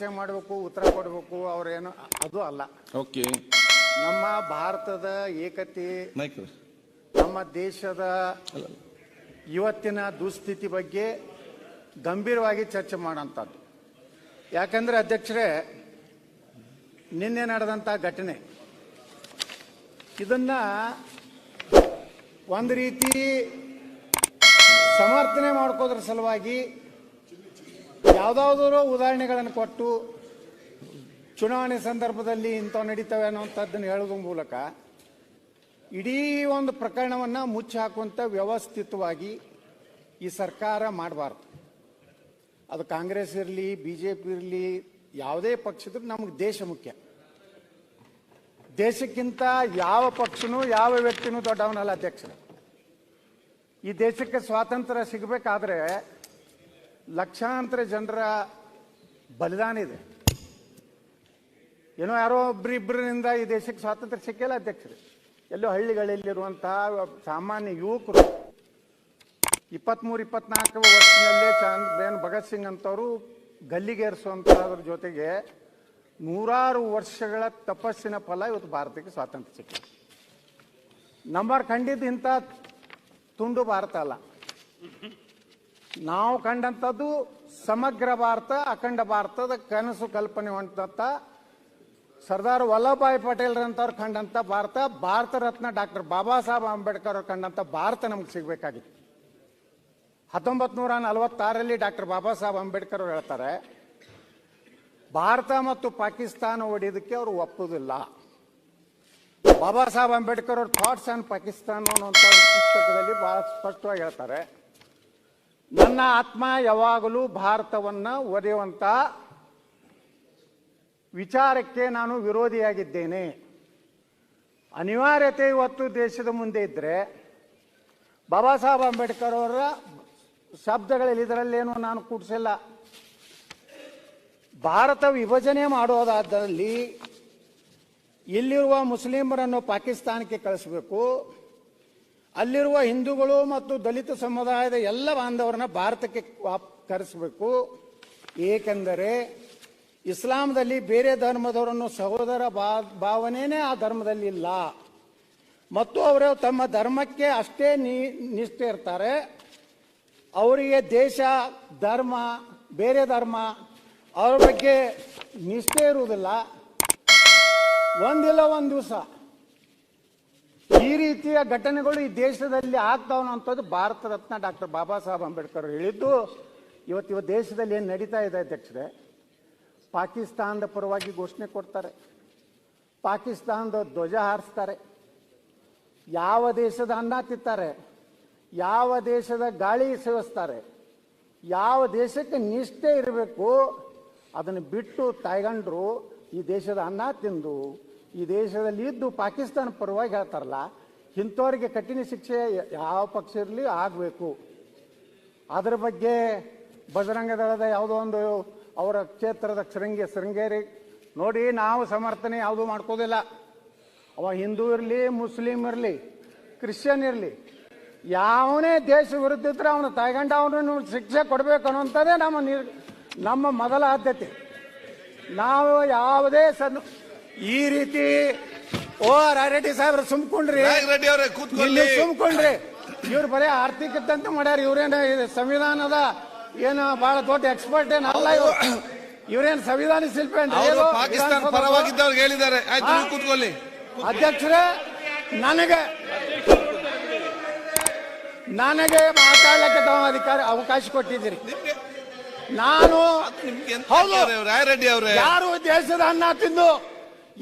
ಚರ್ಚೆ ಮಾಡಬೇಕು, ಉತ್ತರ ಕೊಡಬೇಕು, ಅವ್ರೇನು ಅದು ಅಲ್ಲ. ಓಕೆ, ನಮ್ಮ ಭಾರತದ ಏಕತೆ, ನಮ್ಮ ದೇಶದ ಇವತ್ತಿನ ದುಸ್ಥಿತಿ ಬಗ್ಗೆ ಗಂಭೀರವಾಗಿ ಚರ್ಚೆ ಮಾಡೋಂಥದ್ದು. ಯಾಕಂದ್ರೆ ಅಧ್ಯಕ್ಷರೇ, ನಿನ್ನೆ ನಡೆದಂಥ ಘಟನೆ ಇದನ್ನ ಒಂದು ರೀತಿ ಸಮರ್ಥನೆ ಮಾಡ್ಕೋದ್ರ ಸಲುವಾಗಿ ಯಾವುದಾದ್ರೂ ಉದಾಹರಣೆಗಳನ್ನು ಕೊಟ್ಟು ಚುನಾವಣೆ ಸಂದರ್ಭದಲ್ಲಿ ಇಂಥವು ನಡೀತವೆ ಅನ್ನುವಂಥದ್ದನ್ನು ಹೇಳೋದ್ರ ಮೂಲಕ ಇಡೀ ಒಂದು ಪ್ರಕರಣವನ್ನು ಮುಚ್ಚಿ ಹಾಕುವಂಥ ವ್ಯವಸ್ಥಿತವಾಗಿ ಈ ಸರ್ಕಾರ ಮಾಡಬಾರ್ದು. ಅದು ಕಾಂಗ್ರೆಸ್ ಇರಲಿ, BJP ಇರಲಿ, ಯಾವುದೇ ಪಕ್ಷದ ನಮಗೆ ದೇಶ ಮುಖ್ಯ. ದೇಶಕ್ಕಿಂತ ಯಾವ ಪಕ್ಷನೂ ಯಾವ ವ್ಯಕ್ತಿನೂ ದೊಡ್ಡವನಲ್ಲ ಅಧ್ಯಕ್ಷರೇ. ಈ ದೇಶಕ್ಕೆ ಸ್ವಾತಂತ್ರ್ಯ ಸಿಗಬೇಕಾದ್ರೆ ಲಕ್ಷಾಂತರ ಜನರ ಬಲಿದಾನ ಇದೆ. ಏನೋ ಯಾರೋ ಒಬ್ಬರಿಬ್ಬರಿಂದ ಈ ದೇಶಕ್ಕೆ ಸ್ವಾತಂತ್ರ್ಯ ಸಿಕ್ಕಿಲ್ಲ ಅಧ್ಯಕ್ಷರೇ. ಎಲ್ಲೋ ಹಳ್ಳಿಗಳಲ್ಲಿರುವಂತಹ ಸಾಮಾನ್ಯ ಯುವಕರು 23-24 ವರ್ಷದಲ್ಲೇ ಭಗತ್ ಸಿಂಗ್ ಅಂತವರು ಗಲ್ಲಿಗೇರಿಸುವಂತಹದ್ರ ಜೊತೆಗೆ ನೂರಾರು ವರ್ಷಗಳ ತಪಸ್ಸಿನ ಫಲ ಇವತ್ತು ಭಾರತಕ್ಕೆ ಸ್ವಾತಂತ್ರ್ಯ ಸಿಕ್ಕಿದೆ. ನಂಬರ್ ಕಂಡಿದ್ದು ಇಂಥ ತುಂಡು ಭಾರತ ಅಲ್ಲ. ನಾವು ಕಂಡಂಥದ್ದು ಸಮಗ್ರ ಭಾರತ, ಅಖಂಡ ಭಾರತದ ಕನಸು ಕಲ್ಪನೆ ಹೊಂದಂಥ ಸರ್ದಾರ್ ವಲ್ಲಭಭಾಯಿ ಪಟೇಲ್ರಂತವ್ರು ಕಂಡಂಥ ಭಾರತ, ಭಾರತ ರತ್ನ ಡಾಕ್ಟರ್ ಬಾಬಾ ಸಾಹೇಬ್ ಅಂಬೇಡ್ಕರ್ ಅವ್ರು ಕಂಡಂಥ ಭಾರತ ನಮ್ಗೆ ಸಿಗಬೇಕಾಗಿತ್ತು. 1946ರಲ್ಲಿ ಡಾಕ್ಟರ್ ಬಾಬಾ ಸಾಹೇಬ್ ಅಂಬೇಡ್ಕರ್ ಅವರು ಹೇಳ್ತಾರೆ, ಭಾರತ ಮತ್ತು ಪಾಕಿಸ್ತಾನ ಒಡೆಯೋದಕ್ಕೆ ಅವರು ಒಪ್ಪುವುದಿಲ್ಲ. ಬಾಬಾ ಸಾಹೇಬ್ ಅಂಬೇಡ್ಕರ್ ಅವ್ರ ಥಾಟ್ಸ್ ಆನ್ ಪಾಕಿಸ್ತಾನ ಅನ್ನುವಂಥ ಪುಸ್ತಕದಲ್ಲಿ ಬಹಳ ಸ್ಪಷ್ಟವಾಗಿ ಹೇಳ್ತಾರೆ, ನನ್ನ ಆತ್ಮ ಯಾವಾಗಲೂ ಭಾರತವನ್ನ ಒಡೆಯುವಂತ ವಿಚಾರಕ್ಕೆ ನಾನು ವಿರೋಧಿಯಾಗಿದ್ದೇನೆ. ಅನಿವಾರ್ಯತೆ ಇವತ್ತು ದೇಶದ ಮುಂದೆ ಇದ್ರೆ ಬಾಬಾ ಸಾಹೇಬ್ ಅಂಬೇಡ್ಕರ್ ಅವರ ಶಬ್ದಗಳಲ್ಲಿ ಇದರಲ್ಲೇನು ನಾನು ಕೂಡಿಸಿಲ್ಲ. ಭಾರತ ವಿಭಜನೆ ಮಾಡೋದಾದಲ್ಲಿ ಇಲ್ಲಿರುವ ಮುಸ್ಲಿಮರನ್ನು ಪಾಕಿಸ್ತಾನಕ್ಕೆ ಕಳಿಸಬೇಕು, ಅಲ್ಲಿರುವ ಹಿಂದೂಗಳು ಮತ್ತು ದಲಿತ ಸಮುದಾಯದ ಎಲ್ಲ ಬಾಂಧವರನ್ನ ಭಾರತಕ್ಕೆ ಕರೆಸಬೇಕು. ಏಕೆಂದರೆ ಇಸ್ಲಾಂದಲ್ಲಿ ಬೇರೆ ಧರ್ಮದವರನ್ನು ಸಹೋದರ ಭಾವನೆನೇ ಆ ಧರ್ಮದಲ್ಲಿ ಇಲ್ಲ ಮತ್ತು ಅವರು ತಮ್ಮ ಧರ್ಮಕ್ಕೆ ಅಷ್ಟೇ ನಿಷ್ಠೆ ಇರ್ತಾರೆ. ಅವರಿಗೆ ದೇಶ, ಧರ್ಮ, ಬೇರೆ ಧರ್ಮ ಅವ್ರ ಬಗ್ಗೆ ನಿಷ್ಠೆ ಇರುವುದಿಲ್ಲ. ಒಂದಿಲ್ಲ ಒಂದು ದಿವಸ ಈ ರೀತಿಯ ಘಟನೆಗಳು ಈ ದೇಶದಲ್ಲಿ ಆಗ್ತಾವನ್ನೋಂಥದ್ದು ಭಾರತ ರತ್ನ ಡಾಕ್ಟರ್ ಬಾಬಾ ಸಾಹೇಬ್ ಅಂಬೇಡ್ಕರ್ ಹೇಳಿದ್ದು ಇವತ್ತು ದೇಶದಲ್ಲಿ ಏನು ನಡೀತಾ ಇದೆ ಅಧ್ಯಕ್ಷರೇ. ಪಾಕಿಸ್ತಾನದ ಪರವಾಗಿ ಘೋಷಣೆ ಕೊಡ್ತಾರೆ, ಪಾಕಿಸ್ತಾನದ ಧ್ವಜ ಹಾರಿಸ್ತಾರೆ, ಯಾವ ದೇಶದ ಅನ್ನ ತಿಂತಾರೆ, ಯಾವ ದೇಶದ ಗಾಳಿ ಸೇವಿಸ್ತಾರೆ, ಯಾವ ದೇಶಕ್ಕೆ ನಿಷ್ಠೆ ಇರಬೇಕು ಅದನ್ನು ಬಿಟ್ಟು ತಾಯ್ಗಂಡ್ರು ಈ ದೇಶದ ಅನ್ನ ತಿಂದು ಈ ದೇಶದಲ್ಲಿ ಇದ್ದು ಪಾಕಿಸ್ತಾನ ಪರವಾಗಿ ಹೇಳ್ತಾರಲ್ಲ, ಇಂಥವ್ರಿಗೆ ಕಠಿಣ ಶಿಕ್ಷೆ ಯಾವ ಪಕ್ಷ ಇರಲಿ ಆಗಬೇಕು. ಅದರ ಬಗ್ಗೆ ಬಜರಂಗ ದಳದ ಯಾವುದೋ ಒಂದು ಅವರ ಕ್ಷೇತ್ರದ ಶೃಂಗೇರಿ ನೋಡಿ, ನಾವು ಸಮರ್ಥನೆ ಯಾವುದೂ ಮಾಡ್ಕೋದಿಲ್ಲ. ಅವ ಹಿಂದೂ ಇರಲಿ, ಮುಸ್ಲಿಂ ಇರಲಿ, ಕ್ರಿಶ್ಚಿಯನ್ ಇರಲಿ, ಯಾವನೇ ದೇಶ ವಿರುದ್ಧ ಇದ್ರೆ ಅವನು ತಾಯ್ಗಂಡ ಅವನು ಶಿಕ್ಷೆ ಕೊಡಬೇಕು ಅನ್ನೋಂಥದ್ದೇ ನಮ್ಮ ಮೊದಲ ಆದ್ಯತೆ. ನಾವು ಯಾವುದೇ ಈ ರೀತಿ ರೆಡ್ಡಿ ಸಾಹೇಬ್ರ ಸುಮ್ಕೊಂಡ್ರಿ, ಸುಮ್ಕೊಂಡ್ರಿ. ಇವ್ರು ಬರೀ ಆರ್ಥಿಕತೆ ಅಂತ ಮಾಡ್ಯಾರ. ಇವ್ರೇನು ಸಂವಿಧಾನದ ಏನು ಬಹಳ ದೊಡ್ಡ ಎಕ್ಸ್ಪರ್ಟ್ ಏನಲ್ಲ. ಇವ್ರೇನು ಸಂವಿಧಾನ ಶಿಲ್ಪಿ ಹೇಳಿದ್ದಾರೆ. ಅಧ್ಯಕ್ಷರೇ, ನನಗೆ ಮಾತಾಡ್ಲಿಕ್ಕೆ ತಾವು ಅವಕಾಶ ಕೊಟ್ಟಿದ್ದೀರಿ. ನಾನು ಯಾರು ದೇಶದ ಅನ್ನ ತಿಂದು,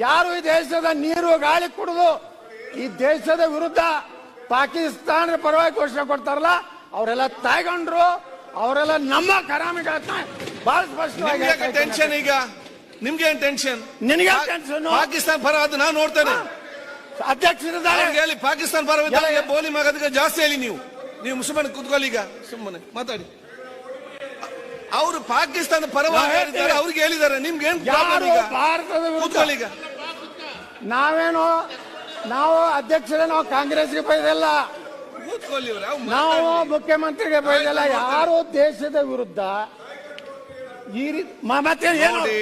ಯಾರು ಈ ದೇಶದ ನೀರು ಗಾಳಿ ಕುಡಿದು ಈ ದೇಶದ ವಿರುದ್ಧ ಪಾಕಿಸ್ತಾನದ ಪರವಾಗಿ ಘೋಷಣೆ ಕೊಡ್ತಾರಲ್ಲ, ಅವರೆಲ್ಲ ತಾಯ್ಗೊಂಡ್ರು, ಅವರೆಲ್ಲ ನಮ್ಮ ಕರಾಮಿಗಳನ್ನ ಬಹಳ ಸ್ಪಷ್ಟವಾಗಿ ಟೆನ್ಷನ್. ಈಗ ನಿಮ್ಗೆ ಏನ್ ಟೆನ್ಷನ್? ನಿನಗೆ ಟೆನ್ಷನ್? ಪಾಕಿಸ್ತಾನ ಪರವಾದ ನಾನು ನೋಡ್ತೇನೆ. ಅಧ್ಯಕ್ಷರಿದ್ದಾರೆ ಹೇಳಿ, ಪಾಕಿಸ್ತಾನ ಪರವಾದ ಬೋಲಿ ಮಗದಕ್ಕೆ ಜಾಸ್ತಿ ಹೇಳಿ. ನೀವು ಮುಸಲ್ಮಾನ ಕೂತ್ಕೊಳ್ಳಿ, ಈಗ ಸುಮ್ಮನೆ ಮಾತಾಡಿ. ಅವರು ಪಾಕಿಸ್ತಾನ ಪರವಾಗಿ ಅವ್ರಿಗೆ ಹೇಳಿದ್ದಾರೆ, ನಿಮ್ಗೆ ಭಾರತದ ಕೂತ್ಕೊಳ್ಳಿ. ಈಗ ನಾವು ಅಧ್ಯಕ್ಷರೇ, ನಾವು ಕಾಂಗ್ರೆಸ್ಗೆ ಬೈದಲ್ಲ, ನಾವು ಮುಖ್ಯಮಂತ್ರಿಗೆ ಬೈದಲ್ಲ. ಯಾರು ದೇಶದ ವಿರುದ್ಧ ಈ ರೀತಿ ಮತ್ತೆ ಏನು ನೋಡಿ,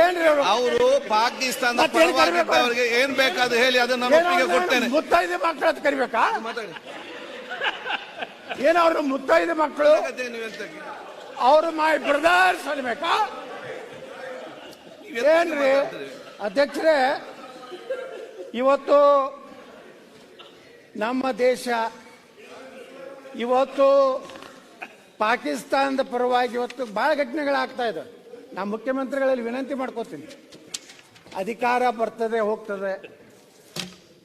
ಏನ್ರಿ ಅವ್ರು? ಅವರು ಪಾಕಿಸ್ತಾನದ ಮತ್ತೆ ಏನ್ ಕರಿಬೇಕು? ಪರವಾಗಿದ್ದವರಿಗೆ ಏನ್ ಬೇಕಾದ್ರು ಹೇಳಿ ಅದನ್ನ ನಾನು ಒಪ್ಪಿಗೆ ಕೊಡ್ತೇನೆ. ಮುತ್ತೈದೆ ಮಕ್ಕಳು ಅಂತ ಕರಿಬೇಕಾ? ಮಾತಾಡಿ. ಏನು ಅವ್ರ ಮುತ್ತೈದೆ ಮಕ್ಕಳು ನೀವು ಎಂತ ಅವರು ಮೈ ಬ್ರದರ್ಸ್ ಅನ್ಬೇಕಾ? ಏನ್ರಿ ಅಧ್ಯಕ್ಷರೇ, ಇವತ್ತು ನಮ್ಮ ದೇಶ ಇವತ್ತು ಪಾಕಿಸ್ತಾನದ ಪರವಾಗಿ ಇವತ್ತು ಬಹಳ ಘಟನೆಗಳಾಗ್ತಾ ಇದೆ. ನಾ ಮುಖ್ಯಮಂತ್ರಿಗಳಲ್ಲಿ ವಿನಂತಿ ಮಾಡ್ಕೋತೀನಿ, ಅಧಿಕಾರ ಬರ್ತದೆ ಹೋಗ್ತದೆ,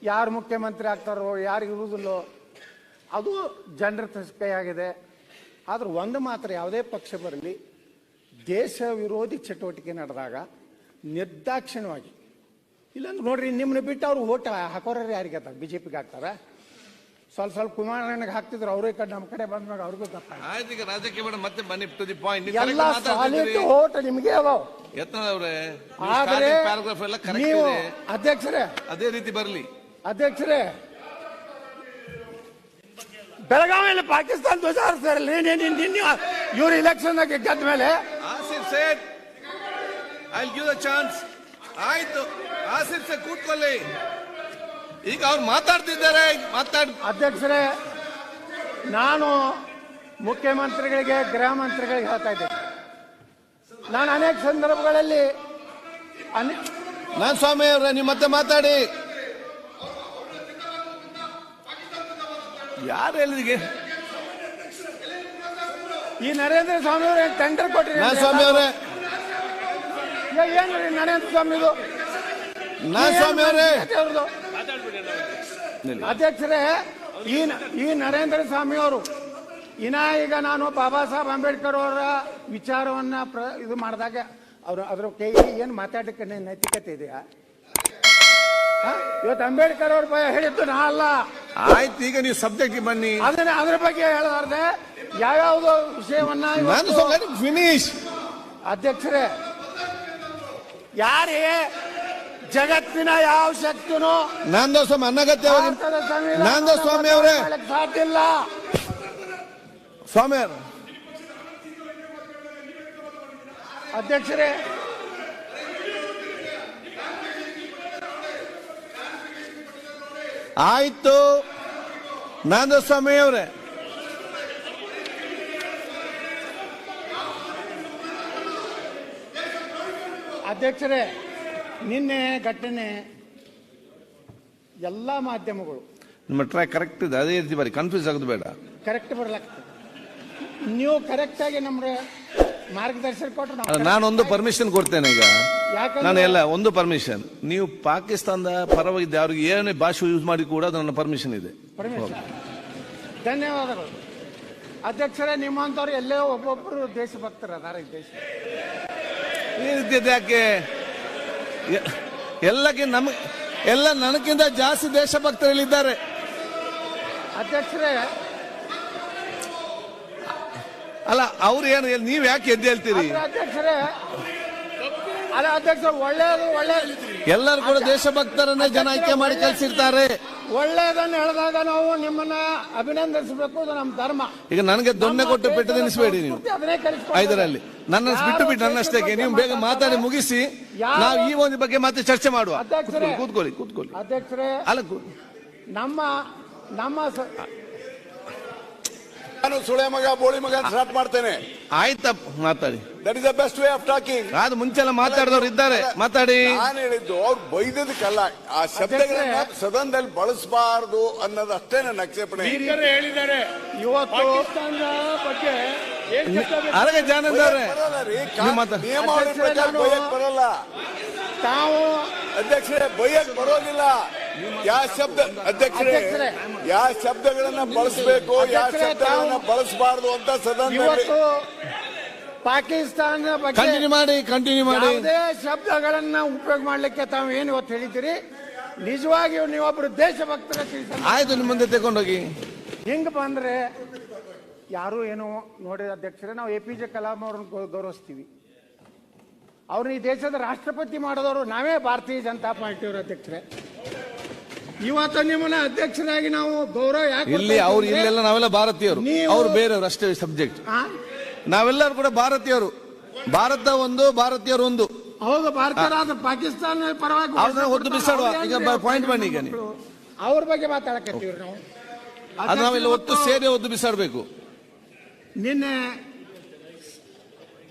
ಯಾರು ಮುಖ್ಯಮಂತ್ರಿ ಆಗ್ತಾರೋ ಯಾರು ಇರುವುದಿಲ್ಲೋ ಅದು ಜನರ ಕೈಯಾಗಿದೆ. ಆದ್ರೆ ಒಂದು ಮಾತ್ರ, ಯಾವುದೇ ಪಕ್ಷ ಬರಲಿ, ದೇಶ ವಿರೋಧಿ ಚಟುವಟಿಕೆ ನಡೆದಾಗ ನಿರ್ದಾಕ್ಷಿಣ್ಯವಾಗಿ, ಇಲ್ಲಾಂದ್ರೆ ನೋಡ್ರಿ ನಿಮ್ಮನ್ನ ಬಿಟ್ಟು ಅವ್ರು ಓಟ್ ಹಾಕೋರ ಯಾರಿಗೆ ಆಗ್ತಾರೆ? ಬಿಜೆಪಿಗೆ ಹಾಕ್ತಾರ? ಸ್ವಲ್ಪ ಸ್ವಲ್ಪ ಕುಮಾರಣ್ಣಗೆ ಹಾಕ್ತಿದ್ರು, ಅವರೇ ಕಡೆ ನಮ್ಮ ಕಡೆ ಬಂದ್ಮ್ಯಾಗ ಅವ್ರಿಗೂ ತಪ್ಪ. ಆಯ್ತು, ಈಗ ರಾಜಕೀಯ ಬೇಡ, ಮತ್ತೆ ಬನ್ನಿ ಟು ದಿ ಪಾಯಿಂಟ್. ಎಲ್ಲ ಸಾಲಿಡ್ ಓಟ್ ನಿಮಗೆ ಅದಾವ. ಯತ್ನದವ್ರೆ, ಆದ್ರೆ ಪ್ಯಾರಾಗ್ರಾಫ್ ಎಲ್ಲ ಕರೆಕ್ಟ್ ನೀವು ಇದೆ. ಅಧ್ಯಕ್ಷರೇ, ಅದೇ ರೀತಿ ಬರಲಿ. ಅಧ್ಯಕ್ಷರೇ, ಬೆಳಗಾವಿಯಲ್ಲಿ ಪಾಕಿಸ್ತಾನ ಧ್ವಜ ಹಾರಿಸ್ತಾರಲ್ಲ, ಇವ್ರು ಇಲೆಕ್ಷನ್ ಗೆದ್ದ ಮೇಲೆ Asif Sait, I will give the chance. ಆಯ್ತು, ಆಸಿಫ್ ಸೇಠ್ ಕೂತ್ಕೊಳ್ಳಿ. ಈಗ ಅವ್ರು ಮಾತಾಡ್ತಿದ್ದಾರೆ, ಮಾತಾಡ್. ಅಧ್ಯಕ್ಷರೇ, ನಾನು ಮುಖ್ಯಮಂತ್ರಿಗಳಿಗೆ ಗೃಹ ಮಂತ್ರಿಗಳಿಗೆ ಹೇಳ್ತಾ ಇದ್ದೇನೆ, ನಾನು ಅನೇಕ ಸಂದರ್ಭಗಳಲ್ಲಿ ನಾನ್ ಸ್ವಾಮಿ ಅವ್ರೆ, ನೀವು ಮತ್ತೆ ಮಾತಾಡಿ. ಯಾರು ಹೇಳಿದಿಗೆ? ಈ ನರೇಂದ್ರ ಸ್ವಾಮಿ ಅವರೇ ಟೆಂಡರ್ ಕೊಟ್ರಿ. ನಾನ್ ಸ್ವಾಮಿ ಅವ್ರೆ, ಏನ್ರಿ ನರೇಂದ್ರ ಸ್ವಾಮಿದು? ನಾನ್ ಸ್ವಾಮಿ ಅವರೇ, ಅಧ್ಯಕ್ಷರೇ, ಈ ನರೇಂದ್ರ ಸ್ವಾಮಿ ಅವರು ಈಗ ನಾನು ಬಾಬಾ ಸಾಹೇಬ್ ಅಂಬೇಡ್ಕರ್ ಅವರ ವಿಚಾರವನ್ನ ಇದು ಮಾಡಿದಾಗ ಅವರು ಅದ್ರ ಕೈ ಏನು ಮಾತಾಡಕ್ಕೆ ನೈತಿಕತೆ ಇದೆಯಾ? ಇವತ್ತು ಅಂಬೇಡ್ಕರ್ ಅವ್ರ ಭಯ ಹೇಳಿದ್ದು ನಾ ಅಲ್ಲ. ಆಯ್ತು, ಈಗ ನೀವು ಸಬ್ಜೆಕ್ಟ್ ಬನ್ನಿ. ಅದ್ರ ಬಗ್ಗೆ ಹೇಳಲಾರ್ದೆ ಯಾವ್ಯಾವ್ದು ವಿಷಯವನ್ನ ಫಿನಿಶ್. ಅಧ್ಯಕ್ಷರೇ, ಯಾರೇ ಜಗತ್ತಿನ ಯಾವ ಶಕ್ತಿನೂ ನಂದು ಸ್ವಾಮಿ ಅನಗತ್ಯ. ನಂದು ಸ್ವಾಮಿ ಅವರೇ ಸಾಧ್ಯ ಇಲ್ಲ. ಸ್ವಾಮಿ ಅವರು, ಅಧ್ಯಕ್ಷರೇ, ಆಯ್ತು, ನಂದು ಸ್ವಾಮಿ ಅವರೇ. ಅಧ್ಯಕ್ಷರೇ, ನಿನ್ನೆ ಘಟನೆ ಎಲ್ಲ ಮಾಧ್ಯಮಗಳು ನಿಮ್ಮ ಟ್ರ್ಯಾಕ್ ಕರೆಕ್ಟ್ ಇದೆ, ಅದೇ ರೀತಿ ಬರೀ, ಕನ್ಫ್ಯೂಸ್ ಆಗೋದು ಬೇಡ. ಕರೆಕ್ಟ್ ಬರ್ಲಾಗ್ತದೆ. ನೀವು ಕರೆಕ್ಟ್ ಆಗಿ ನಮ್ಗೆ ಮಾರ್ಗದರ್ಶನ ಕೊಟ್ಟರೆ ಅಲ್ಲ, ನಾನೊಂದು ಪರ್ಮಿಷನ್ ಕೊಡ್ತೇನೆ ಈಗ. ಯಾಕಂದ್ರೆ ನಾನು ಎಲ್ಲ ಒಂದು ಪರ್ಮಿಷನ್, ನೀವು ಪಾಕಿಸ್ತಾನದ ಪರವಾಗಿದ್ದ ಅವ್ರಿಗೆ ಏನೇ ಭಾಷೆ ಯೂಸ್ ಮಾಡಿ ಕೂಡ ಅದು ನನ್ನ ಪರ್ಮಿಷನ್ ಇದೆ. ಧನ್ಯವಾದಗಳು ಅಧ್ಯಕ್ಷರೇ. ನಿಮ್ಮಂತವ್ರು ಎಲ್ಲೇ ಒಬ್ಬೊಬ್ಬರು ದೇಶಭಕ್ತರು ಅದಾರ ಈ ದೇಶ. ಈ ರೀತಿ ಯಾಕೆ? ಎಲ್ಲ ನನಗಿಂತ ಜಾಸ್ತಿ ದೇಶಭಕ್ತರಲ್ಲಿದ್ದಾರೆ. ಅಧ್ಯಕ್ಷರೇ, ಅಲ್ಲ ಅವ್ರು ಏನು, ನೀವ್ ಯಾಕೆ ಎದ್ದು ಹೇಳ್ತೀರಿ? ಅಧ್ಯಕ್ಷರೇ, ಅಲ್ಲ ಅಧ್ಯಕ್ಷ, ಒಳ್ಳೇದು ಎಲ್ಲರೂ ಕೂಡ ದೇಶಭಕ್ತರನ್ನೇ ಜನ ಆಯ್ಕೆ ಮಾಡಿ ಕಳಿಸಿರ್ತಾರೆ. ಒಳ್ಳೇದನ್ನು ಹೇಳಿದಾಗ ನಾವು ನಿಮ್ಮನ್ನ ಅಭಿನಂದಿಸಬೇಕು, ಅದು ನಮ್ಮ ಧರ್ಮ. ಈಗ ನನಗೆ ದೊಣ್ಣೆ ಕೊಟ್ಟು ಪೆಟ್ಟು ತಿನ್ನಿಸಬೇಡಿ ನೀವು ಇದರಲ್ಲಿ. ನನ್ನ ಬಿಟ್ಟು ನನ್ನಷ್ಟೇ, ನೀವು ಬೇಗ ಮಾತಾಡಿ ಮುಗಿಸಿ, ನಾವು ಈ ಒಂದು ಬಗ್ಗೆ ಮತ್ತೆ ಚರ್ಚೆ ಮಾಡುವ. ಕೂತ್ಕೊಳ್ಳಿ. ಅಧ್ಯಕ್ಷರೇ, ಅಲ್ಲ, ನಮ್ಮ ನಾನು ಸುಳೆ ಮಗ ಬೋಳಿ ಮಗ ಸ್ಟಾರ್ಟ್ ಮಾಡ್ತೇನೆ. ಆಯ್ತಪ್ಪ, ಮಾತಾಡಿ. That is the best way of talking. ಅದು ಮುಂಚೆಲ್ಲ ಮಾತಾಡಿದವರು ಇದ್ದಾರೆ, ಮಾತಾಡಿ. ನಾನು ಹೇಳಿದ್ದು ಅವ್ರು ಬೈದದಕ್ಕಲ್ಲ, ಆ ಶಬ್ದಗಳನ್ನ ಸದನದಲ್ಲಿ ಬಳಸಬಾರದು ಅನ್ನೋದು ಅಷ್ಟೇ ನನ್ನ ಆಕ್ಷೇಪಣೆ. ಹೇಳಿದ್ದಾರೆ ಇವತ್ತು ಬಗ್ಗೆ ಅರಗ ಜಾನಂದವ್ರೆ, ನಿಯಮಾವಳಿ ಪ್ರಕಾರ ಬೈಯಕ್ ಬರಲ್ಲ. ತಾವು ಅಧ್ಯಕ್ಷರೇ, ಬೈಯಕ್ ಬರೋದಿಲ್ಲ. ಯಾವ ಶಬ್ದ ಅಧ್ಯಕ್ಷರೇ, ಯಾವ ಶಬ್ದಗಳನ್ನ ಬಳಸಬೇಕು, ಯಾವ ಶಬ್ದಗಳನ್ನ ಬಳಸಬಾರದು ಅಂತ ಸದನದಲ್ಲಿ ಪಾಕಿಸ್ತಾನ ಬಗ್ಗೆ ಕಂಟಿನ್ಯೂ ಮಾಡಿ. ಯಾವುದೇ ಶಬ್ದಗಳನ್ನ ಉಪಯೋಗ ಮಾಡ್ಲಿಕ್ಕೆ ತಾವು ಏನು ಇವತ್ತು ಹೇಳಿದ್ದೀರಿ, ನಿಜವಾಗಿಯೂ ನೀವೊಬ್ರು ದೇಶಭಕ್ತರ. ಆಯ್ತು, ನಿಮ್ಮ ಮುಂದೆ ತಗೊಂಡೋಗಿ. ಹಿಂಗ್ ಬಂದ್ರೆ ಯಾರು ಏನು ನೋಡಿ ಅಧ್ಯಕ್ಷರೇ, ನಾವು APJ ಕಲಾಂ ಅವ್ರನ್ನ ಗೌರವಿಸ್ತೀವಿ. ಅವ್ರನ್ನ ಈ ದೇಶದ ರಾಷ್ಟ್ರಪತಿ ಮಾಡಿದವರು ನಾವೇ ಭಾರತೀಯ ಜನತಾ ಪಾರ್ಟಿಯವರು. ಅಧ್ಯಕ್ಷರೇ, ಇವತ್ತು ನಿಮ್ಮನ್ನ ಅಧ್ಯಕ್ಷರಾಗಿ ನಾವು ಗೌರವ ಯಾಕೆ ಇಲ್ಲಿ ಅವ್ರು ಇಲ್ಲೆಲ್ಲ ನಾವೆಲ್ಲ ಭಾರತೀಯರು, ಅವ್ರು ಬೇರೆಯವರು ಅಷ್ಟೇ ಸಬ್ಜೆಕ್ಟ್. ನಾವೆಲ್ಲರೂ ಕೂಡ ಭಾರತೀಯರು. ಭಾರತ ಒಂದು, ಭಾರತೀಯರು ಒಂದು. ಹೌದು, ಭಾರತೀಯರಾದ ಪಾಕಿಸ್ತಾನ ಪರವಾಗಿ ಅವ್ರನ್ನ ಒದ್ದು ಬಿಸಾಡುವ. ಈಗ ಪಾಯಿಂಟ್ ಬನ್ನಿ. ಈಗ ನೀವು ಅವ್ರ ಬಗ್ಗೆ ಮಾತಾಡಕತ್ತೀವಿ ನಾವು. ಅದು ನಾವೆಲ್ಲ ಒತ್ತು ಸೇರಿ ಒದ್ದು ಬಿಸಾಡಬೇಕು. ನಿನ್ನೆ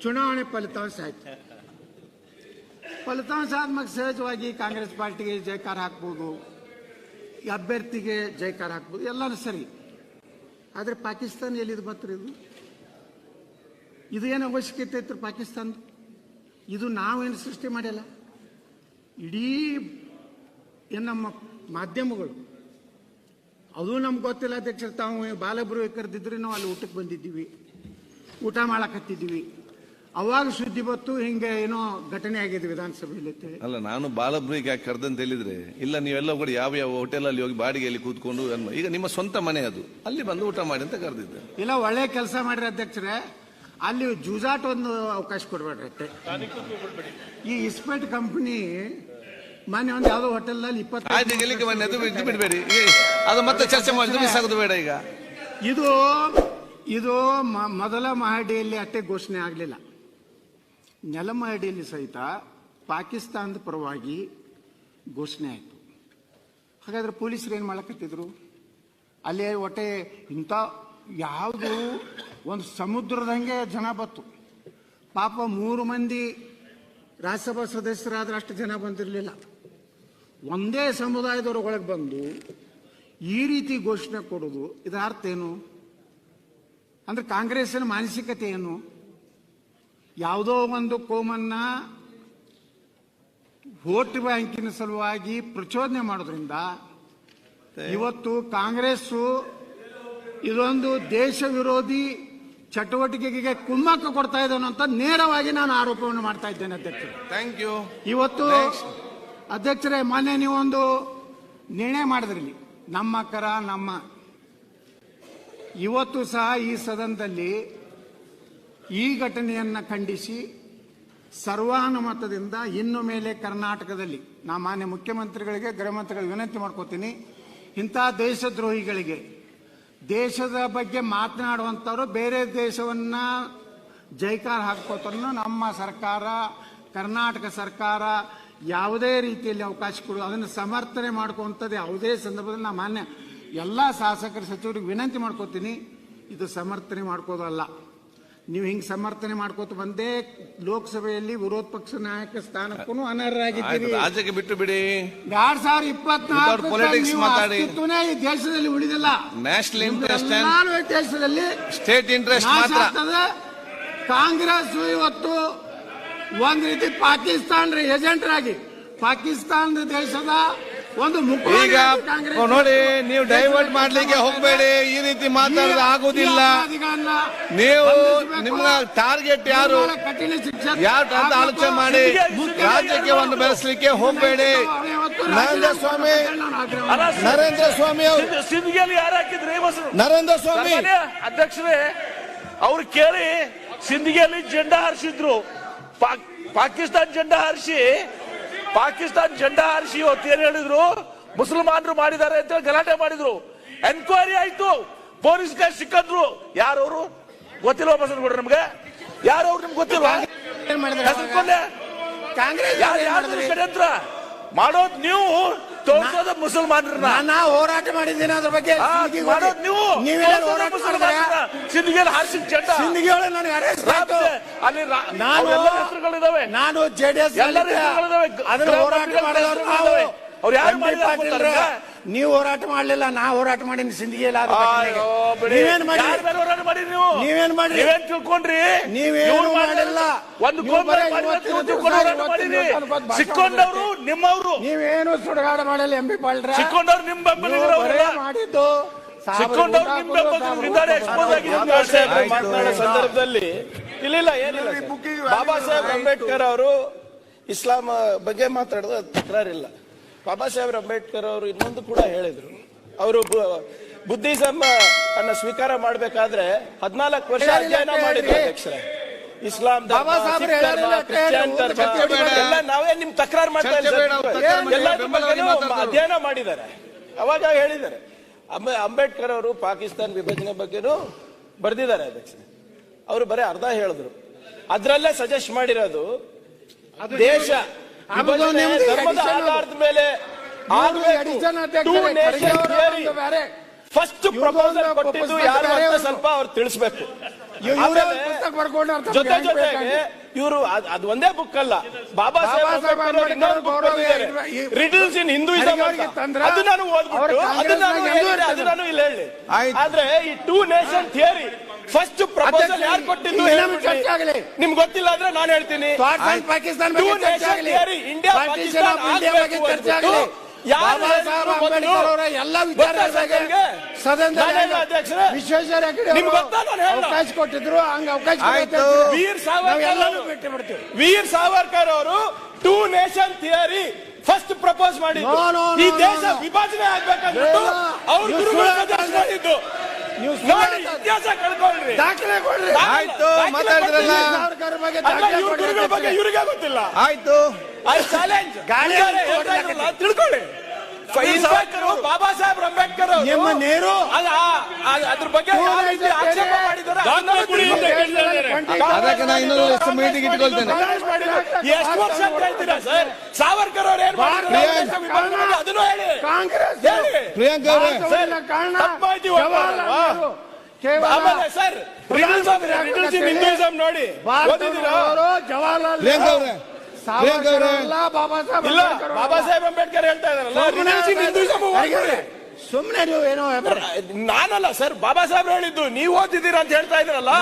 ಚುನಾವಣೆ ಫಲಿತಾಂಶ ಆಯ್ತು. ಫಲಿತಾಂಶ ಆದ್ಮೇಲೆ ಸಹಜವಾಗಿ ಕಾಂಗ್ರೆಸ್ ಪಾರ್ಟಿಗೆ ಜಯಕಾರ ಹಾಕ್ಬೋದು, ಈ ಅಭ್ಯರ್ಥಿಗೆ ಜಯಕಾರ ಹಾಕ್ಬೋದು, ಎಲ್ಲನೂ ಸರಿ. ಆದರೆ ಪಾಕಿಸ್ತಾನ ಎಲ್ಲಿದು ಬತ್ರಿ? ಇದು ಏನು ಅವಶ್ಯಕತೆ ಇತ್ತು ಪಾಕಿಸ್ತಾನ? ಇದು ನಾವೇನು ಸೃಷ್ಟಿ ಮಾಡಿಲ್ಲ. ಇಡೀ ಏನು ನಮ್ಮ ಮಾಧ್ಯಮಗಳು, ಅದು ನಮ್ಗೆ ಗೊತ್ತಿಲ್ಲ ಅಧ್ಯಕ್ಷರು. ತಾವು ಬಾಲಬ್ರು ಕರೆದಿದ್ರೆ ನಾವು ಅಲ್ಲಿ ಊಟಕ್ಕೆ ಬಂದಿದ್ದೀವಿ, ಊಟ ಮಾಡಕತ್ತಿದ್ದೀವಿ. ಅವಾಗ ಸುದ್ದಿ ಬತ್ತು ಹಿಂಗೆ ಏನೋ ಘಟನೆ ಆಗಿದೆ ವಿಧಾನಸಭೆಯಲ್ಲಿ. ಅಲ್ಲ, ನಾನು ಬಾಲಬ್ರಿಗೆ ಯಾಕೆ ಕರೆದಂತ ಹೇಳಿದ್ರೆ, ಇಲ್ಲ ನೀವೆಲ್ಲ ಕೂಡ ಯಾವ ಯಾವ ಹೋಟೆಲಲ್ಲಿ ಹೋಗಿ ಬಾಡಿಗೆಯಲ್ಲಿ ಕೂತ್ಕೊಂಡು ಈಗ ನಿಮ್ಮ ಸ್ವಂತ ಮನೆ ಅದು, ಅಲ್ಲಿ ಬಂದು ಊಟ ಮಾಡಿ ಅಂತ ಕರೆದಿದ್ದೆ. ಇಲ್ಲ, ಒಳ್ಳೆ ಕೆಲಸ ಮಾಡ್ರಿ ಅಧ್ಯಕ್ಷರೇ. ಅಲ್ಲಿ ಜೂಜಾಟ ಒಂದು ಅವಕಾಶ ಕೊಡ್ಬೇಡ್ರಿ. ಈ ಇಸ್ಪೇಟ್ ಕಂಪನಿ ಮೊನ್ನೆ ಒಂದು ಯಾವುದೋ ಹೋಟೆಲ್ನಲ್ಲಿ 20 ಬಿಡಬೇಡಿ, ಅದು ಮತ್ತೆ ಚರ್ಚೆ ಮಾಡಿ ಬೇಡ. ಈಗ ಇದು ಮೊದಲ ಮಹಡಿಯಲ್ಲಿ ಅಷ್ಟೇ ಘೋಷಣೆ ಆಗಲಿಲ್ಲ. ನೆಲಮಹಡಿಯಲ್ಲಿ ಸಹಿತ ಪಾಕಿಸ್ತಾನದ ಪರವಾಗಿ ಘೋಷಣೆ ಆಯಿತು. ಹಾಗಾದ್ರೆ ಪೊಲೀಸರು ಏನು ಮಾಡಕತ್ತಿದ್ರು? ಅಲ್ಲಿ ಒಟ್ಟೆ ಇಂಥ ಯಾವುದು ಒಂದು ಸಮುದ್ರದಂಗೆ ಜನ ಬತ್ತು. ಪಾಪ 3 ಮಂದಿ ರಾಜ್ಯಸಭಾ ಸದಸ್ಯರಾದ್ರೆ ಅಷ್ಟು ಜನ ಬಂದಿರಲಿಲ್ಲ. ಒಂದೇ ಸಮುದಾಯದವರು ಒಳಗೆ ಬಂದು ಈ ರೀತಿ ಘೋಷಣೆ ಕೊಡೋದು, ಇದರ ಅರ್ಥ ಏನು? ಅಂದ್ರೆ ಕಾಂಗ್ರೆಸ್ಸಿನ ಮಾನಸಿಕತೆ ಏನು? ಯಾವುದೋ ಒಂದು ಕೋಮನ್ನ ವೋಟ್ ಬ್ಯಾಂಕಿನ ಸಲುವಾಗಿ ಪ್ರಚೋದನೆ ಮಾಡೋದ್ರಿಂದ ಇವತ್ತು ಕಾಂಗ್ರೆಸ್ಸು ಇದೊಂದು ದೇಶ ವಿರೋಧಿ ಚಟುವಟಿಕೆಗೆ ಕುಮ್ಮಕ್ಕು ಕೊಡ್ತಾ ಇದೆ ಅಂತ ನೇರವಾಗಿ ನಾನು ಆರೋಪವನ್ನು ಮಾಡ್ತಾ ಇದ್ದೇನೆ ಅಧ್ಯಕ್ಷರೇ. Thank you. ಇವತ್ತು ಅಧ್ಯಕ್ಷರೇ, ಮೊನ್ನೆ ನೀವೊಂದು ನಿರ್ಣಯ ಮಾಡಿದ್ರಿ, ನಮ್ಮ ಕರ ನಮ್ಮ. ಇವತ್ತು ಸಹ ಈ ಸದನದಲ್ಲಿ ಈ ಘಟನೆಯನ್ನು ಖಂಡಿಸಿ ಸರ್ವಾನುಮತದಿಂದ ಇನ್ನು ಮೇಲೆ ಕರ್ನಾಟಕದಲ್ಲಿ ನಾ ಮಾನ್ಯ ಮುಖ್ಯಮಂತ್ರಿಗಳಿಗೆ, ಗೃಹ ಮಂತ್ರಿಗಳಿಗೆ ವಿನಂತಿ ಮಾಡ್ಕೋತೀನಿ, ಇಂಥ ದೇಶದ್ರೋಹಿಗಳಿಗೆ, ದೇಶದ ಬಗ್ಗೆ ಮಾತನಾಡುವಂಥವ್ರು ಬೇರೆ ದೇಶವನ್ನ ಜೈಕಾರ ಹಾಕೋತನ್ನು ನಮ್ಮ ಸರ್ಕಾರ, ಕರ್ನಾಟಕ ಸರ್ಕಾರ ಯಾವುದೇ ರೀತಿಯಲ್ಲಿ ಅವಕಾಶ ಕೊಡು, ಅದನ್ನು ಸಮರ್ಥನೆ ಮಾಡ್ಕೊಂಥದ್ದು ಯಾವುದೇ ಸಂದರ್ಭದಲ್ಲಿ ನಾ ಮಾನ್ಯ ಎಲ್ಲ ಶಾಸಕರ ಸಚಿವರಿಗೆ ವಿನಂತಿ ಮಾಡ್ಕೋತೀನಿ, ಇದು ಸಮರ್ಥನೆ ಮಾಡ್ಕೋದಲ್ಲ. ನೀವು ಹಿಂಗೆ ಸಮರ್ಥನೆ ಮಾಡ್ಕೋತ ಬಂದೇ ಲೋಕಸಭೆಯಲ್ಲಿ ವಿರೋಧ ಪಕ್ಷ ನಾಯಕ ಸ್ಥಾನಕ್ಕೂ ಅನರ್ಹರಾಗಿದ್ದೀರಿ. ರಾಜ್ಯಕ್ಕೆ ಬಿಟ್ಟು ಬಿಡಿ. 2024 ಈ ದೇಶದಲ್ಲಿ ಉಳಿದಿಲ್ಲ. ನ್ಯಾಷನಲ್ ಇಂಟ್ರೆಸ್ಟ್, ದೇಶದಲ್ಲಿ ಸ್ಟೇಟ್ ಇಂಟ್ರೆಸ್ಟ್ ಮಾತ್ರ. ಕಾಂಗ್ರೆಸ್ ಇವತ್ತು ಒಂದ್ ರೀತಿ ಪಾಕಿಸ್ತಾನ ಏಜೆಂಟರಾಗಿ ಪಾಕಿಸ್ತಾನದ ದೇಶದ ಒಂದು ಈಗ ನೋಡಿ, ನೀವು ಡೈವರ್ಟ್ ಮಾಡ್ಲಿಕ್ಕೆ ಹೋಗಬೇಡಿ. ಈ ರೀತಿ ಮಾತಾಡೋದು ಆಗುದಿಲ್ಲ. ನೀವು ನಿಮ್ಮ ಟಾರ್ಗೆಟ್ ಯಾರು ಅಂತ ಆಲೋಚನೆ ಮಾಡಿ ರಾಜ್ಯಕ್ಕೆ ಒಂದು ಬೆಳೆಸಲಿಕ್ಕೆ ಹೋಗಬೇಡಿ. ನರೇಂದ್ರ ಸ್ವಾಮಿ ಅವರು ಸಿಂಧಿಗೆಯಲ್ಲಿ ಯಾರು ಹಾಕಿದ್ರಿ? ನರೇಂದ್ರ ಸ್ವಾಮಿ ಅಧ್ಯಕ್ಷರೇ, ಅವ್ರು ಕೇಳಿ ಸಿಂಧಿಗೆಯಲ್ಲಿ ಜೆಂಡಾ ಹಾರಿಸಿದ್ರು. ಪಾಕಿಸ್ತಾನ ಜೆಂಡಾ ಹಾರಿಸಿ ಇವತ್ತು ಏನ್ ಹೇಳಿದ್ರು? ಮುಸಲ್ಮಾನರು ಮಾಡಿದ್ದಾರೆ ಅಂತ ಗಲಾಟೆ ಮಾಡಿದ್ರು. ಎನ್ಕ್ವೈರಿ ಆಯ್ತು, ಪೊಲೀಸ್ಗೆ ಸಿಕ್ಕಂದ್ರು. ಯಾರವರು ಗೊತ್ತಿಲ್ವಾ ಬಸನಗೌಡ್ರ? ನಮ್ಗೆ ಯಾರವ್ರು ನಿಮ್ಗೆ ಗೊತ್ತಿಲ್ವಾ? ಷಡ್ಯಂತ್ರ ಮಾಡೋದು ನೀವು, ತೋರಿಸೋದು ಮುಸಲ್ಮಾನರನ್ನ. ನಾವು ಹೋರಾಟ ಮಾಡಿದ್ದೀನಿ ಅದ್ರ ಬಗ್ಗೆ. ಮಾಡೋದು ನೀವು, ಸಿಂಧಿಗೆಯಲ್ಲಿ ಹಾರಿಸಿ ಜೆಂಡಾ. ಅಲ್ಲಿ ಹೆಸರುಗಳಿದಾವೆ. ನಾನು ಜೆಡಿಎಸ್ ಎಲ್ಲರ ಹೆಸರುಗಳಿದಾವೆ. ಹೋರಾಟ ಮಾಡಿದವರು ನಾವು. ಅವ್ರು ಯಾರು ಮಾಡಿದ್ರೆ ನೀವು ಹೋರಾಟ ಮಾಡ್ಲಿಲ್ಲ, ನಾ ಹೋರಾಟ ಮಾಡೀನಿ ಸಿಂಧಿಗೆಯಲ್ಲಿ. ನೀವೇನ್ ತಿಳ್ಕೊಂಡ್ರಿ? ನೀವೇನು ಮಾಡಿಲ್ಲ. ಒಂದು ಸಿಕ್ಕೊಂಡವ್ರು ನಿಮ್ಮವ್ರು, ನೀವೇನು ಸುಡಗಾಡ ಮಾಡಲ್ಲ. ಎಂ ಬಿ ಪಾಲ್ರ ಸಿಕ್ಕೊಂಡವ್ರು ನಿಮ್ ಬೆಂಬಲಿಗರು ಮಾಡಿದ್ದು. ಸಿಕ್ಕೊಂಡವ್ರು ನಿಮ್ ಬೆಂಬಲಿಗರು ಎಕ್ಸ್ಪೋಸ್ ಮಾತನಾಡೋ ಸಂದರ್ಭದಲ್ಲಿ ಇಲ್ಲ ಏನಿಲ್ಲ. ಬಾಬಾ ಸಾಹೇಬ್ ಅಂಬೇಡ್ಕರ್ ಅವರು ಇಸ್ಲಾಂ ಬಗ್ಗೆ ಮಾತಾಡೋದು ತಕರಾರಿಲ್ಲ. ಬಾಬಾ ಸಾಹೇಬ್ ಅಂಬೇಡ್ಕರ್ ಅವರು ಇನ್ನೊಂದು ಕೂಡ ಹೇಳಿದ್ರು, ಅವರು ಬುದ್ಧಿಸಮ್ ಅನ್ನ ಸ್ವೀಕಾರ ಮಾಡಬೇಕಾದ್ರೆ 14 ವರ್ಷ ಅಧ್ಯಯನ ಮಾಡಿದ್ರು ಅಧ್ಯಕ್ಷರೇ. ಇಸ್ಲಾಂ ಧರ್ಮ, ಕ್ರಿಶ್ಚಿಯನ್ ಧರ್ಮ ಎಲ್ಲ ನಾವೇ ನಿಮ್ ತಕರಾರು ಮಾಡ್ತಾ ಇದ್ದೀವಿ. ಅಧ್ಯಯನ ಮಾಡಿದ್ದಾರೆ, ಅವಾಗ ಹೇಳಿದ್ದಾರೆ. ಅಂಬೇಡ್ಕರ್ ಅವರು ಪಾಕಿಸ್ತಾನ ವಿಭಜನೆ ಬಗ್ಗೆನೂ ಬರೆದಿದ್ದಾರೆ ಅಧ್ಯಕ್ಷರೇ. ಅವರು ಬರೀ ಅರ್ಧ ಹೇಳಿದ್ರು. ಅದ್ರಲ್ಲೇ ಸಜೆಸ್ಟ್ ಮಾಡಿರೋದು ದೇಶ ವಿಭಜನೆ ಧರ್ಮದ ಆಧಾರದ ಮೇಲೆ ಫಸ್ಟ್ ಪ್ರಪೋಸಲ್ ಕೊಟ್ಟಿದ್ದು ಯಾರು ಅಂತ ಸ್ವಲ್ಪ ಅವ್ರು ತಿಳಿಸ್ಬೇಕು. ಜೊತೆ ಜೊತೆಗೆ ಇವರು ಅದು ಒಂದೇ ಬುಕ್ ಅಲ್ಲ, ಬಾಬಾ ಸಾಹೇಬ್ ರಿಟಲ್ಸ್ ಇನ್ ಹಿಂದೂಯಿಸಂ ಅದು ನಾನು ಓದ್ಬಿಟ್ಟು ಅದು ನಾನು ಇಲ್ಲಿ ಹೇಳಿ. ಆದ್ರೆ ಈ 2 ನೇಷನ್ ಥಿಯರಿ ಫಸ್ಟ್ ಪ್ರಪೋಸಲ್ ಯಾರು ಕೊಟ್ಟಿದ್ದು ನಿಮ್ಗೆ ಗೊತ್ತಿಲ್ಲ ಅಂದ್ರೆ ನಾನು ಹೇಳ್ತೀನಿ. 2 ನೇಷನ್ ಥಿಯರಿ ಇಂಡಿಯಾ ಪಾಕಿಸ್ತಾನ ಎಲ್ಲ ವಿಚಾರ ಅವಕಾಶ ಕೊಟ್ಟಿದ್ರು, ಹಂಗ ಅವಕಾಶ ವೀರ್ ಸಾವರ್ಕರ್ ಅವರು 2 ನೇಷನ್ ಥಿಯರಿ ಫಸ್ಟ್ ಪ್ರಪೋಸ್ ಮಾಡಿದ್ದು. ಈ ದೇಶ ವಿಭಜನೆ ಆಗ್ಬೇಕಂದ್ಬಿಟ್ಟು ಅವ್ರು ಮಾಡಿದ್ದು. ಇತಿಹಾಸ ಕಳ್ಕೊಳ್ರಿ, ದಾಖಲೆ ಕೊಡ್ರಿ. ಆಯ್ತು, ಮಾತಾಡಿದ್ರಲ್ಲ, ಬಗ್ಗೆ ಇವ್ರಿಗೆ ಗೊತ್ತಿಲ್ಲ. ಆಯ್ತು, ಚಾಲೆಂಜ್ ತಿಳ್ಕೊಳ್ಳಿ. ಬಾಬಾ ಸಾಹೇಬ್ ಅಂಬೇಡ್ಕರ್ ನೆಹರು ಅದ್ರ ಬಗ್ಗೆ ಆಕ್ಷೇಪ ಮಾಡಿದ್ದಾರೆ. ಅದಕ್ಕೆ ನಾನು ಇನ್ನೊಂದು ಮೀಟಿಂಗ್ ಇಟ್ಕೊಳ್ತೇನೆ. ಎಷ್ಟು ವರ್ಷ ಅಂತ ಹೇಳ್ತೀರಾ ಸರ್? ಸಾವರ್ಕರ್ ಅವ್ರು ಏನ್ ಅದನ್ನು ಹೇಳಿ. ಕಾಂಗ್ರೆಸ್ ಪ್ರಿಯಾಂಕಾ ಅವರೇ ತಪ್ಪಾಯ್ತು ಸರ್. ಹಿಂದೂಯಿಸಂ ನೋಡಿ ಜವಾಹರ್ಲಾಲ್ ಪ್ರಿಯಾಂಕಾ ಅವರೇ ಇಲ್ಲ, ಬಾಬಾ ಸಾಹೇಬ್ ಅಂಬೇಡ್ಕರ್ ಹೇಳ್ತಾ ಇದಾರಲ್ಲ. ಸುಮ್ನೆ ನೀವು ಏನೋ ನಾನಲ್ಲ ಸರ್, ಬಾಬಾ ಸಾಹೇಬ್ ಹೇಳಿದ್ದು. ನೀವು ಓದಿದ್ದೀರಾ ಅಂತ ಹೇಳ್ತಾ ಇದ್ರಲ್ಲ.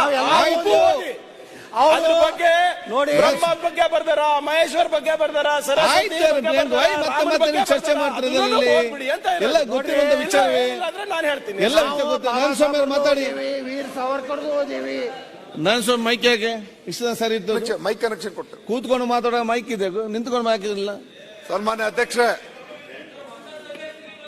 ಅದ್ರ ಬಗ್ಗೆ ನೋಡಿ, ಬ್ರಹ್ಮ ಬಗ್ಗೆ ಬರ್ದಾರ, ಮಹೇಶ್ವರ್ ಬಗ್ಗೆ ಬರ್ದಾರ, ಸರಸ್ವತಿ ಮತ್ತೆ ಚರ್ಚೆ ಮಾಡ್ತಾರೆ. ಎಲ್ಲ ಗೊತ್ತಿರುವಂತ ವಿಚಾರವೇ. ನಾನು ಹೇಳ್ತೀನಿ, ಎಲ್ಲ ನಾನು ಸ್ವಾಮಿ ಮಾತಾಡಿ. ವೀರ್ ಸಾವರ್ಕರ್ದು ಓದಿವಿ. ನಾನು ಸ್ವಾಮಿ ಮೈಕ್ ಯಾಕೆ ಇಷ್ಟ ಸರಿ ಇತ್ತು? ಮೈಕ್ ಕನೆಕ್ಷನ್ ಕೊಟ್ಟರು. ಕೂತ್ಕೊಂಡು ಮಾತಾಡೋ ಮೈಕ್ ಇದೆ, ನಿಂತ್ಕೊಂಡು ಮೈಕ್ ಇಲ್ಲ. ಸನ್ಮಾನ್ಯ ಅಧ್ಯಕ್ಷರೇ,